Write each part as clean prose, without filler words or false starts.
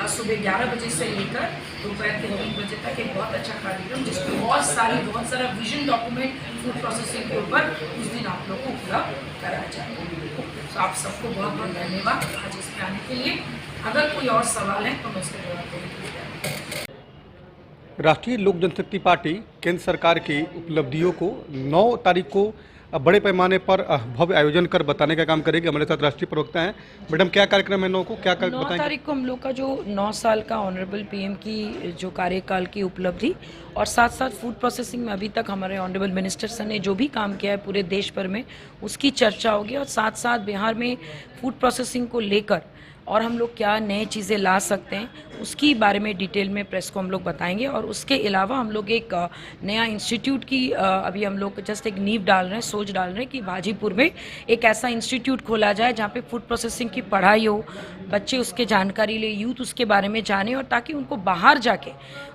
सुबह 11 बजे से लेकर दोपहर के 3 बजे तक एक बहुत अच्छा कार्यक्रम जिसमें बहुत सारा विजन डॉक्यूमेंट फूड प्रोसेसिंग के ऊपर उस दिन आप लोग को उपलब्ध कराया जाएगा। तो आप सबको बहुत बहुत धन्यवाद आज इसमें आने के लिए। अगर कोई और सवाल है तो मैं उसका जवाब देने के लिए। राष्ट्रीय लोक जनशक्ति पार्टी केंद्र सरकार की उपलब्धियों को 9 तारीख को बड़े पैमाने पर भव्य आयोजन कर बताने का काम करेगी। हमारे साथ राष्ट्रीय प्रवक्ता हैं। मैडम, क्या कार्यक्रम है 9 को, क्या बताएंगे? 9 तारीख को हम लोग का जो 9 साल का ऑनरेबल पीएम की जो कार्यकाल की उपलब्धि और साथ साथ फूड प्रोसेसिंग में अभी तक हमारे ऑनरेबल मिनिस्टर सर ने जो भी काम किया है पूरे देश भर में उसकी चर्चा होगी और साथ साथ बिहार में फूड प्रोसेसिंग को लेकर और हम लोग क्या नए चीज़ें ला सकते हैं उसकी बारे में डिटेल में प्रेस को हम लोग बताएंगे। और उसके अलावा हम लोग एक नया इंस्टीट्यूट की अभी हम लोग जस्ट एक नींव डाल रहे हैं, सोच डाल रहे हैं कि भाजीपुर में एक ऐसा इंस्टीट्यूट खोला जाए जहाँ पे फूड प्रोसेसिंग की पढ़ाई हो, बच्चे उसके जानकारी ले, यूथ उसके बारे में जाने और ताकि उनको बाहर जाके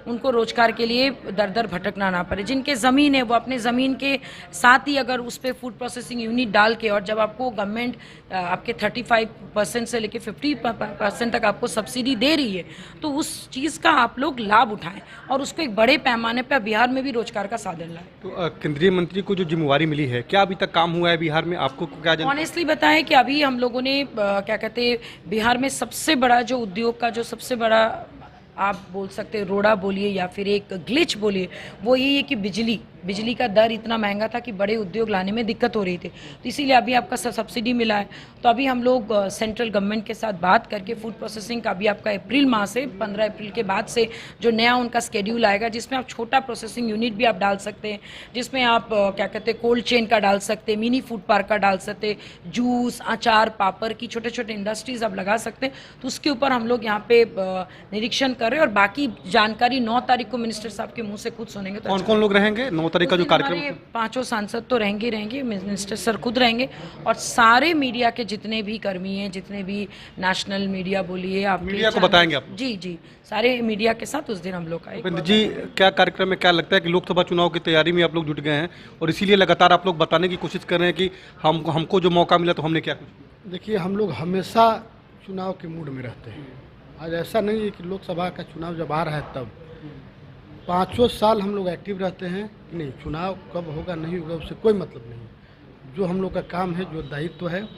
उनको रोजगार के लिए दर दर भटकना ना पड़े। जिनके ज़मीन है वो अपने ज़मीन के साथ ही अगर उस पर फूड प्रोसेसिंग यूनिट डाल के और जब आपको गवर्नमेंट आपके 35% से लेके 50% तक आपको सब्सिडी दे रही है तो उस चीज़ का आप लोग लाभ उठाएं और उसको एक बड़े पैमाने पर बिहार में भी रोजगार का साधन लाएं। तो केंद्रीय मंत्री को जो जिम्मेवारी मिली है, क्या अभी तक काम हुआ है बिहार में? आपको क्या ऑनेस्टली बताएं कि अभी हम लोगों ने क्या कहते हैं बिहार में सबसे बड़ा जो उद्योग का जो सबसे बड़ा आप बोल सकते हैं रोड़ा बोलिए या फिर एक ग्लिच बोलिए, वो यही है कि बिजली का दर इतना महंगा था कि बड़े उद्योग लाने में दिक्कत हो रही थी। तो इसीलिए अभी आपका सब्सिडी मिला है। तो अभी हम लोग सेंट्रल गवर्नमेंट के साथ बात करके फूड प्रोसेसिंग का अभी आपका अप्रैल माह से 15 अप्रैल के बाद से जो नया उनका स्केड्यूल आएगा जिसमें आप छोटा प्रोसेसिंग यूनिट भी आप डाल सकते हैं, जिसमें आप क्या कहते हैं कोल्ड चेन का डाल सकते हैं, मिनी फूड पार्क का डाल सकते हैं, जूस, अचार, पापड़ की छोटे छोटे इंडस्ट्रीज आप लगा सकते हैं। तो उसके ऊपर हम लोग यहाँ पे निरीक्षण कर रहे हैं और बाकी जानकारी 9 तारीख को मिनिस्टर साहब के मुँह से खुद सुनेंगे। तो कौन कौन लोग रहेंगे 9 तारीख का जो कार्यक्रम? 5 सांसद तो रहेंगे, मिनिस्टर सर खुद रहेंगे और सारे मीडिया के जितने भी कर्मी हैं, जितने भी नेशनल मीडिया बोलिए, आप मीडिया को बताएंगे आप? जी, सारे मीडिया के साथ उस दिन हम लोग आए। जी, क्या कार्यक्रम है? क्या लगता है कि लोकसभा चुनाव की तैयारी में आप लोग जुट गए हैं और इसीलिए लगातार आप लोग बताने की कोशिश कर रहे हैं कि हमको जो मौका मिला तो हमने क्या कुछ? देखिए, हम लोग हमेशा चुनाव के मूड में रहते हैं। आज ऐसा नहीं है कि लोकसभा का चुनाव जब आ रहा है तब 5 साल हम लोग एक्टिव रहते हैं कि नहीं, चुनाव कब होगा नहीं होगा उससे कोई मतलब नहीं। जो हम लोग का काम है, जो दायित्व है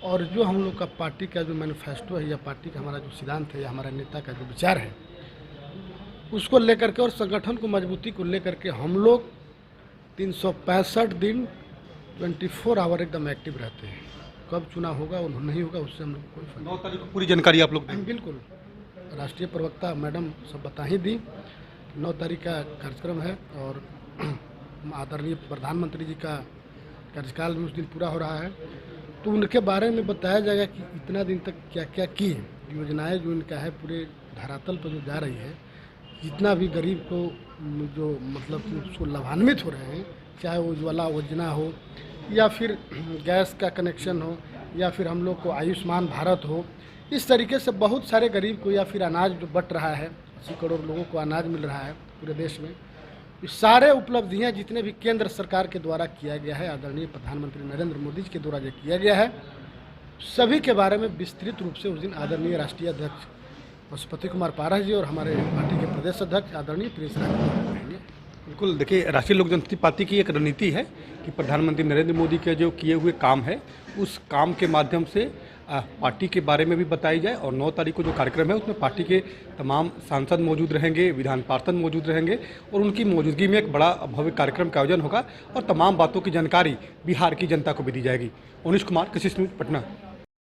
और जो हम लोग का पार्टी का जो मैनिफेस्टो है या पार्टी का हमारा जो सिद्धांत है या हमारा नेता का जो विचार है उसको लेकर के और संगठन को मजबूती को लेकर के हम लोग 365 दिन 24 आवर एकदम एक्टिव रहते हैं। कब चुनाव होगा और नहीं होगा उससे हम लोग कोई 9 तारीख को पूरी जानकारी आप लोग दें? बिल्कुल, राष्ट्रीय प्रवक्ता मैडम सब बता ही दी। 9 तारीख का कार्यक्रम है और आदरणीय प्रधानमंत्री जी का कार्यकाल भी उस दिन पूरा हो रहा है तो उनके बारे में बताया जाएगा कि इतना दिन तक क्या क्या की योजनाएं जो इनका है पूरे धरातल पर जो जा रही है, जितना भी गरीब को जो मतलब कि उसको लाभान्वित हो रहे हैं, चाहे वो उज्ज्वला योजना हो या फिर गैस का कनेक्शन हो या फिर हम लोग को आयुष्मान भारत हो, इस तरीके से बहुत सारे गरीब को या फिर अनाज जो बट रहा है, 80 करोड़ लोगों को अनाज मिल रहा है पूरे देश में। ये सारे उपलब्धियां जितने भी केंद्र सरकार के द्वारा किया गया है, आदरणीय प्रधानमंत्री नरेंद्र मोदी जी के द्वारा जो किया गया है, सभी के बारे में विस्तृत रूप से उस दिन आदरणीय राष्ट्रीय अध्यक्ष पशुपति कुमार पारस जी और हमारे पार्टी के प्रदेश अध्यक्ष आदरणीय प्रिंस राज रहेंगे। बिल्कुल, देखिए, राष्ट्रीय लोक जनशक्ति पार्टी की एक रणनीति है कि प्रधानमंत्री नरेंद्र मोदी के जो किए हुए काम है उस काम के माध्यम से पार्टी के बारे में भी बताई जाए और 9 तारीख को जो कार्यक्रम है उसमें पार्टी के तमाम सांसद मौजूद रहेंगे, विधान पार्षद मौजूद रहेंगे और उनकी मौजूदगी में एक बड़ा भव्य कार्यक्रम का आयोजन होगा और तमाम बातों की जानकारी बिहार की जनता को भी दी जाएगी। उनिश कुमार, कृषि न्यूज़, पटना।